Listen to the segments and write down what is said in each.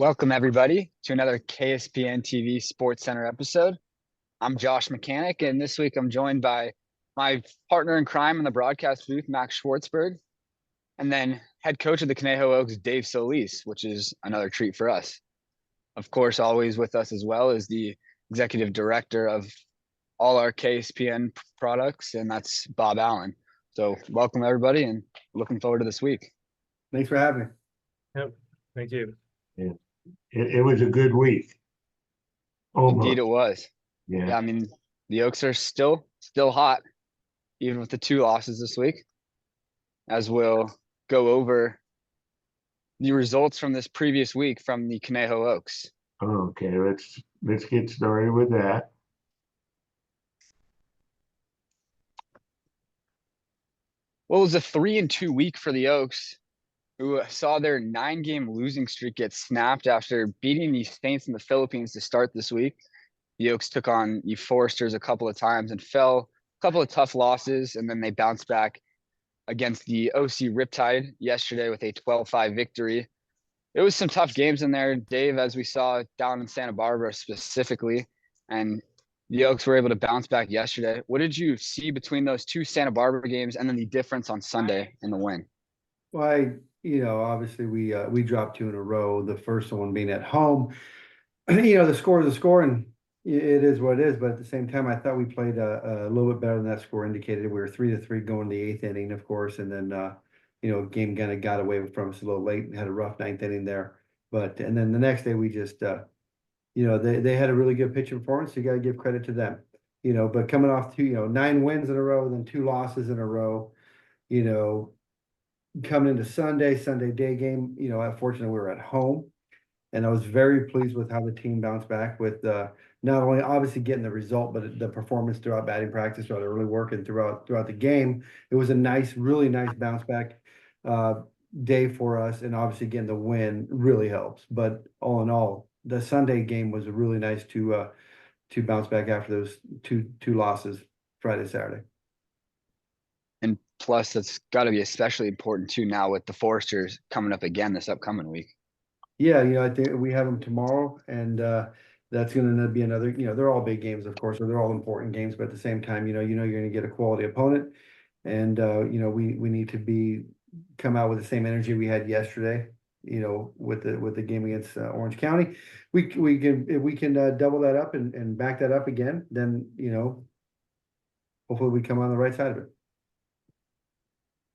Welcome, everybody, to another KSPNtv Sports Center episode. I'm Josh Mechanic, and this week I'm joined by my partner in crime in the broadcast booth, Max Schwartzberg, and then head coach of the Conejo Oaks, Dave Solis, which is another treat for us. Of course, always with us as well is the executive director of all our KSPN products, and that's Bob Allen. So welcome, everybody, and looking forward to this week. Thanks for having me. Yep. Thank you. Yeah. It was a good week. Indeed, it was. Yeah. Yeah, I mean, the Oaks are still hot, even with the 2 losses this week, as we'll go over the results from this previous week from the Conejo Oaks. Okay, let's get started with that. Well, it was a 3-2 week for the Oaks, who saw their 9-game losing streak get snapped after beating the Saints in the Philippines to start this week. The Oaks took on the Foresters a couple of times and fell a couple of tough losses, and then they bounced back against the OC Riptide yesterday with a 12-5 victory. It was some tough games in there, Dave, as we saw down in Santa Barbara specifically, and the Oaks were able to bounce back yesterday. What did you see between those 2 Santa Barbara games and then the difference on Sunday in the win? Well, obviously we dropped 2 in a row, the first one being at home. The score is a score and it is what it is, but at the same time, I thought we played a little bit better than that score indicated. We were 3-3 going the 8th inning, of course, and then game kind of got away from us a little late and had a rough 9th inning there. And then the next day we just they had a really good pitching performance. So you got to give credit to them. But coming off 9 wins in a row, then 2 losses in a row, coming into Sunday day game, fortunately we were at home. And I was very pleased with how the team bounced back with not only obviously getting the result, but the performance throughout batting practice, throughout early work, and throughout the game. It was a really nice bounce back day for us, and obviously getting the win really helps. But all in all, the Sunday game was really nice to bounce back after those two losses Friday, Saturday. And plus, that's got to be especially important too now with the Foresters coming up again this upcoming week. Yeah, I think we have them tomorrow, and that's going to be another. They're all big games, of course, or they're all important games. But at the same time, you're going to get a quality opponent, and we need to come out with the same energy we had yesterday. With the game against Orange County, we can double that up and back that up again. Then hopefully we come on the right side of it.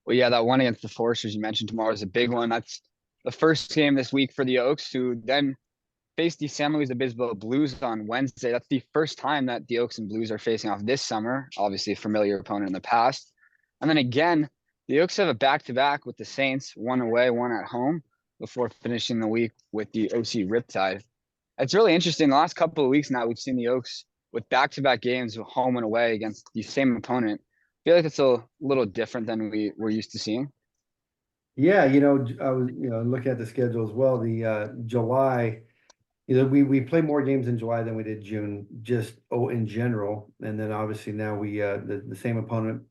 Well, yeah, that one against the Foresters you mentioned tomorrow is a big one. That's the first game this week for the Oaks, who then face the San Luis Obispo Blues on Wednesday. That's the first time that the Oaks and Blues are facing off this summer. Obviously, a familiar opponent in the past. And then again, the Oaks have a back-to-back with the Saints, one away, one at home, before finishing the week with the OC Riptide. It's really interesting. The last couple of weeks now, we've seen the Oaks with back-to-back games, home and away, against the same opponent. I feel like it's a little different than we're used to seeing. Yeah, I was looking at the schedule as well. The July, we play more games in July than we did June, just in general. And then obviously now we the same opponent.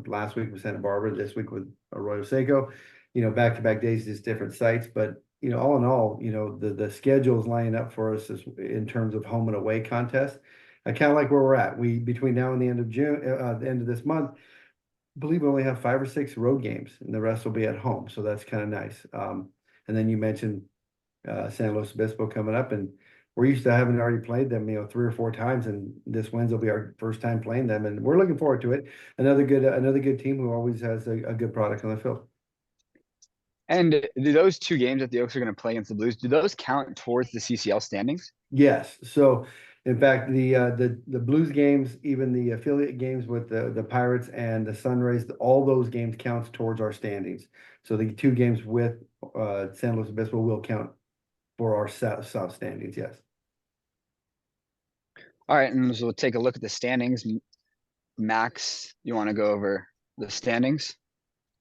Last week with Santa Barbara, this week with Arroyo Seco. Back-to-back days, just different sites. But all in all, the schedule is lining up for us in terms of home and away contest. I kind of like where we're at. We between now and the end of June, the end of this month, I believe we only have 5 or 6 road games, and the rest will be at home. So that's kind of nice. And then you mentioned San Luis Obispo coming up, and we're used to having already played them, 3 or 4 times, and this Wednesday will be our first time playing them, and we're looking forward to it. Another good team who always has a good product on the field. And do those 2 games that the Oaks are going to play against the Blues, do those count towards the CCL standings? Yes. So, in fact, the Blues games, even the affiliate games with the Pirates and the Sunrays, all those games count towards our standings. So the 2 games with San Luis Obispo will count for our south standings. Yes. All right, and so we'll take a look at the standings. Max, you want to go over the standings?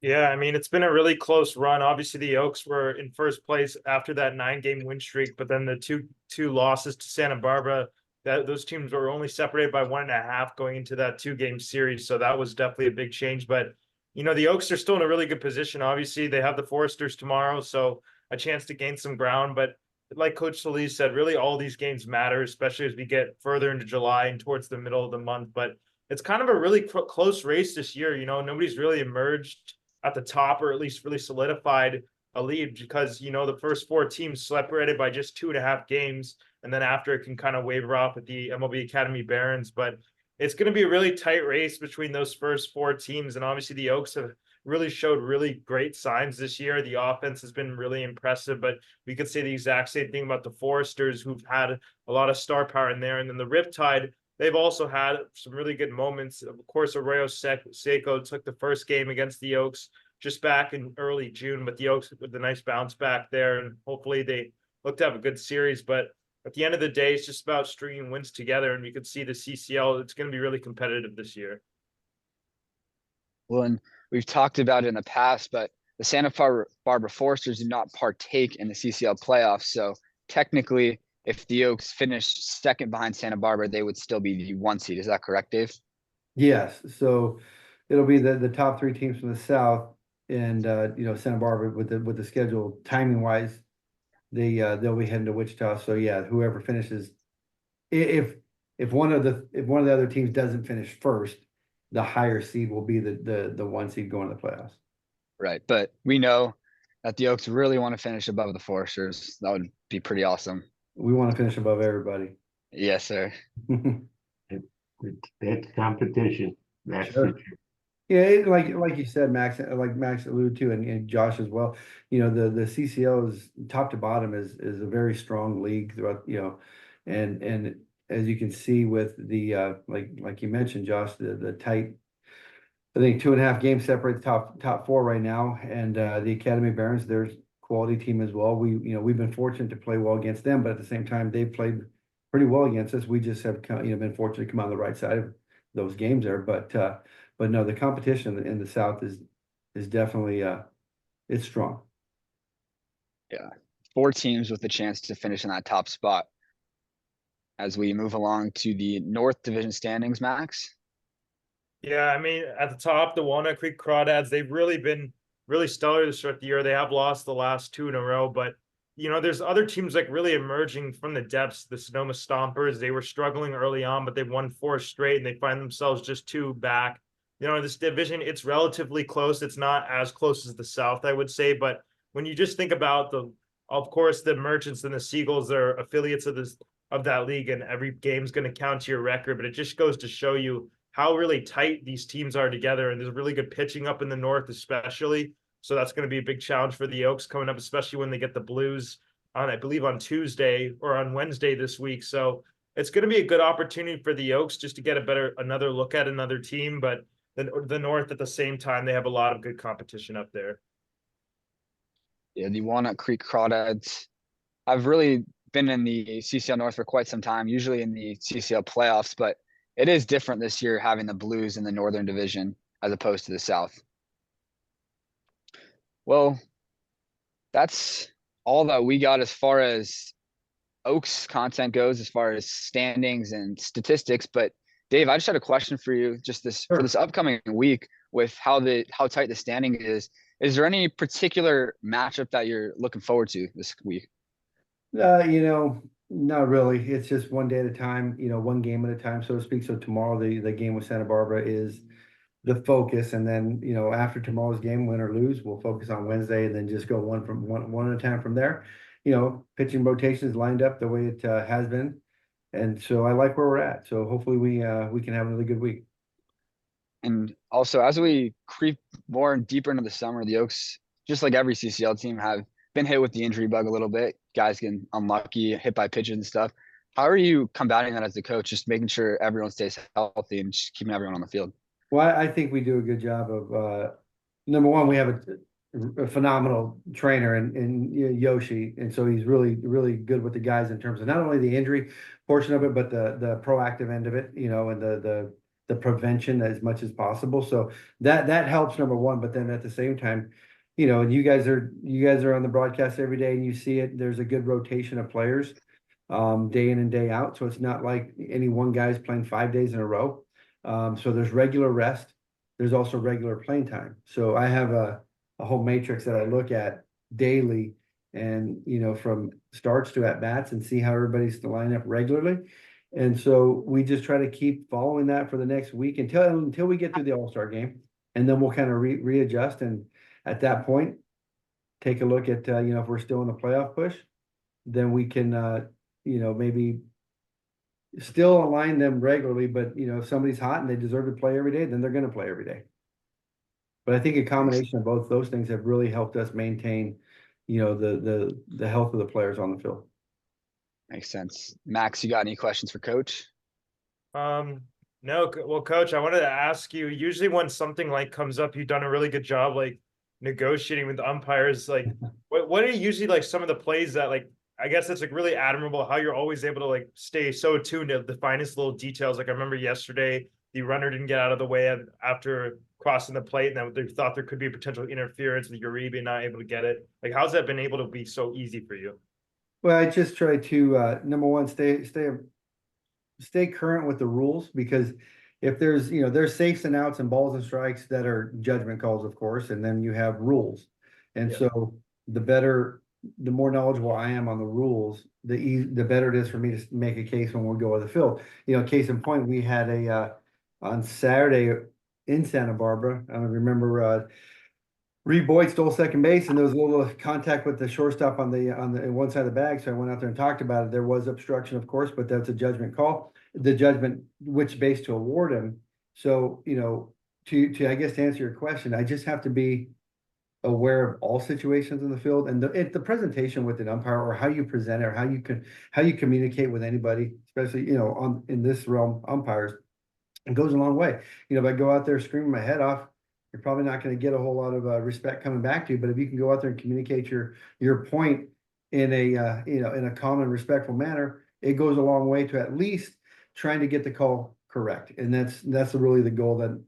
Yeah, I mean, it's been a really close run. Obviously, the Oaks were in first place after that 9-game win streak, but then the two losses to Santa Barbara, those teams were only separated by 1.5 going into that 2-game series. So that was definitely a big change. But, the Oaks are still in a really good position. Obviously, they have the Foresters tomorrow, so a chance to gain some ground. But like Coach Solis said, really all these games matter, especially as we get further into July and towards the middle of the month. But it's kind of a really close race this year. Nobody's really emerged at the top, or at least really solidified a lead, because the first four teams separated by just 2.5 games, and then after it can kind of waver off at the MLB Academy Barons. But it's going to be a really tight race between those first four teams, and obviously the Oaks have really showed really great signs this year. The offense has been really impressive, but we could say the exact same thing about the Foresters, who've had a lot of star power in there. And then the Riptide, they've also had some really good moments. Of course, Arroyo Seco took the first game against the Oaks just back in early June, but the Oaks with a nice bounce back there, and hopefully they look to have a good series. But at the end of the day, it's just about stringing wins together, and we could see the CCL, it's going to be really competitive this year. Well, and we've talked about it in the past, but the Santa Barbara Foresters do not partake in the CCL playoffs. So technically, if the Oaks finished second behind Santa Barbara, they would still be the 1 seed. Is that correct, Dave? Yes, so it'll be the top three teams from the South, and Santa Barbara with the schedule timing wise, they'll be heading to Wichita. So yeah, whoever finishes, if one of the other teams doesn't finish first, the higher seed will be the 1 seed going to the playoffs. Right. But we know that the Oaks really want to finish above the Foresters. That would be pretty awesome. We want to finish above everybody. Yes, sir. That's competition. That's Sure. for sure. Yeah, like you said, Max, like Max alluded to, and Josh as well. The CCL is top to bottom is a very strong league throughout. And as you can see with the like you mentioned, Josh, the tight. I think 2.5 games separate the top four right now, and the Academy Barons, there's quality team as well. We've been fortunate to play well against them, but at the same time, they've played pretty well against us. We just have been fortunate to come on the right side of those games there, but no, the competition in the South is definitely it's strong. Yeah. 4 teams with a chance to finish in that top spot. As we move along to the North Division standings, Max. Yeah, I mean, at the top, the Walnut Creek Crawdads, they've really been really stellar to start the year. They have lost the last 2 in a row, but there's other teams like really emerging from the depths. The Sonoma Stompers, they were struggling early on, but they've won 4 straight, and they find themselves just 2 back. This division, it's relatively close. It's not as close as the South, I would say, but when you just think about of course, the Merchants and the Seagulls are affiliates of that league, and every game's going to count to your record. But it just goes to show you how really tight these teams are together, and there's really good pitching up in the North, especially. So that's going to be a big challenge for the Oaks coming up, especially when they get the Blues I believe, on Tuesday or on Wednesday this week. So it's going to be a good opportunity for the Oaks just to get another look at another team. But the North at the same time, they have a lot of good competition up there. Yeah, the Walnut Creek Crawdads. I've really been in the CCL North for quite some time, usually in the CCL playoffs, but it is different this year having the Blues in the Northern Division as opposed to the South. Well, that's all that we got as far as Oaks content goes, as far as standings and statistics. But Dave, I just had a question for you, just for this upcoming week with how tight the standing is. Is there any particular matchup that you're looking forward to this week? Not really. It's just one day at a time, one game at a time, so to speak. So tomorrow, the game with Santa Barbara is the focus, and then after tomorrow's game, win or lose, we'll focus on Wednesday, and then just go one at a time from there. Pitching rotations lined up the way it has been, and so I like where we're at. So hopefully we can have another good week. And also, as we creep more and deeper into the summer, the Oaks, just like every CCL team, have been hit with the injury bug a little bit. Guys getting unlucky, hit by pitches and stuff. How are you combating that as the coach? Just making sure everyone stays healthy and just keeping everyone on the field. Well, I think we do a good job of number one, we have a phenomenal trainer in Yoshi, and so he's really, really good with the guys in terms of not only the injury portion of it, but the proactive end of it, and the prevention as much as possible. So that helps, number one. But then at the same time, and you guys are on the broadcast every day and you see it. There's a good rotation of players, day in and day out. So it's not like any one guy's playing 5 days in a row. So there's regular rest. There's also regular playing time. So I have a whole matrix that I look at daily, and, you know, from starts to at bats and see how everybody's to line up regularly. And so we just try to keep following that for the next week until we get through the All-Star game. And then we'll kind of readjust. And at that point, take a look at, you know, if we're still in the playoff push, then we can, you know, maybe still align them regularly, but you know, if somebody's hot and they deserve to play every day, then they're gonna play every day. But I think a combination of both those things have really helped us maintain, you know, the health of the players on the field. Makes sense. Max, you got any questions for Coach? No, well, Coach, I wanted to ask you, usually when something like comes up, you've done a really good job like negotiating with the umpires. Like what are usually like some of the plays that like I guess it's like really admirable how you're always able to like stay so tuned to the finest little details. Like I remember yesterday, the runner didn't get out of the way after crossing the plate, and then they thought there could be potential interference with Uribe not able to get it. Like, how's that been able to be so easy for you? Well, I just try to, number one, stay current with the rules, because if there's, you know, there's safes and outs and balls and strikes that are judgment calls, of course, and then you have rules. And Yeah. so the more knowledgeable I am on the rules, the better it is for me to make a case when we go to the field. You know, case in point, we had on Saturday in Santa Barbara, I don't remember, Reed Boyd stole second base, and there was a little contact with the shortstop on the one side of the bag. So I went out there and talked about it. There was obstruction, of course, but that's a judgment call. The judgment which base to award him. So, you know, to I guess to answer your question, I just have to be aware of all situations in the field, and the presentation with an umpire, or how you present it, or how you communicate with anybody, especially, you know, in this realm, umpires, it goes a long way. You know, if I go out there screaming my head off, you're probably not going to get a whole lot of respect coming back to you. But if you can go out there and communicate your point in a you know, in a calm and respectful manner, it goes a long way to at least trying to get the call correct. And that's really the goal that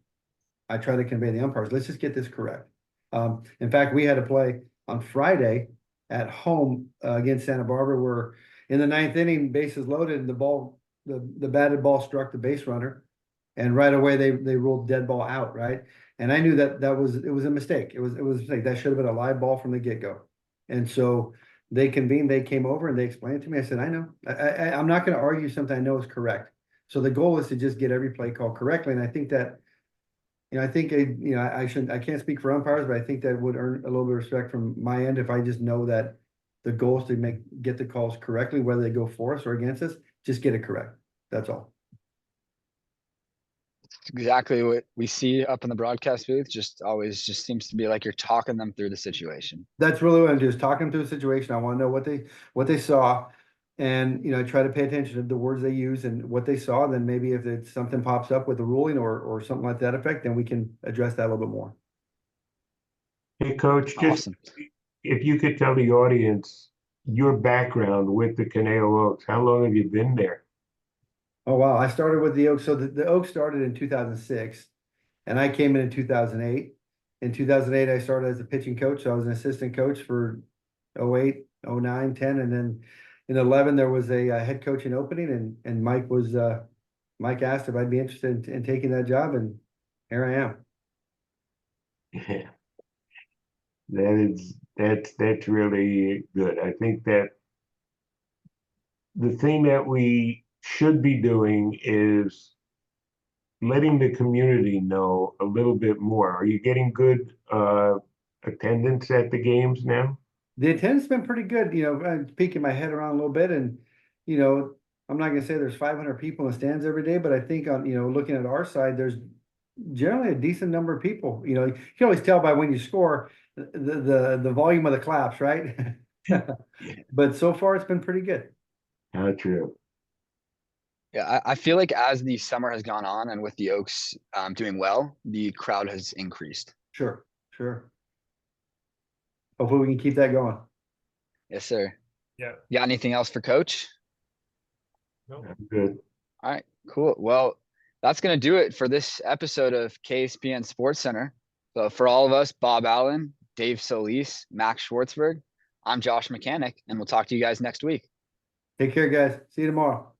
I try to convey to the umpires. Let's just get this correct. In fact, we had a play on Friday at home against Santa Barbara, where in the ninth inning, bases loaded, and the batted ball struck the base runner. And right away they ruled dead ball out, right? And I knew that it was a mistake. It was a mistake. That should have been a live ball from the get-go. And so they convened, they came over and they explained it to me. I said, I know. I'm not going to argue something I know is correct. So the goal is to just get every play called correctly. And I think that, you know, I can't speak for umpires, but I think that would earn a little bit of respect from my end if I just know that the goal is to get the calls correctly, whether they go for us or against us, just get it correct. That's all. Exactly what we see up in the broadcast booth. Just always just seems to be like you're talking them through the situation. That's really what I'm just talking through the situation. I want to know what they saw, and you know, try to pay attention to the words they use and what they saw. Then maybe if it's something pops up with a ruling or something like that effect, then we can address that a little bit more. Hey, Coach, just Awesome. if you could tell the audience your background with the Caneo Oaks, how long have you been there? Oh wow, I started with the Oaks. So the Oaks started in 2006, and I came in 2008. In 2008, I started as a pitching coach. So I was an assistant coach for 08, 09, 10, and then in 11 there was a head coaching opening, and Mike asked if I'd be interested in taking that job, and here I am. Yeah, that's really good. I think that the thing that we should be doing is letting the community know a little bit more. Are you getting good attendance at the games now? The attendance has been pretty good. You know, I'm peeking my head around a little bit, and you know, I'm not gonna say there's 500 people in the stands every day, but I think on, you know, looking at our side, there's generally a decent number of people. You know, you can always tell by when you score the volume of the claps, right? But so far it's been pretty good. How true. Yeah, I feel like as the summer has gone on and with the Oaks doing well, the crowd has increased. Sure, sure. Hopefully we can keep that going. Yes, sir. Yeah. You got anything else for Coach? No. Good. All right, cool. Well, that's going to do it for this episode of KSPN Sports Center. So for all of us, Bob Allen, Dave Solis, Max Schwartzberg, I'm Josh Mechanic, and we'll talk to you guys next week. Take care, guys. See you tomorrow.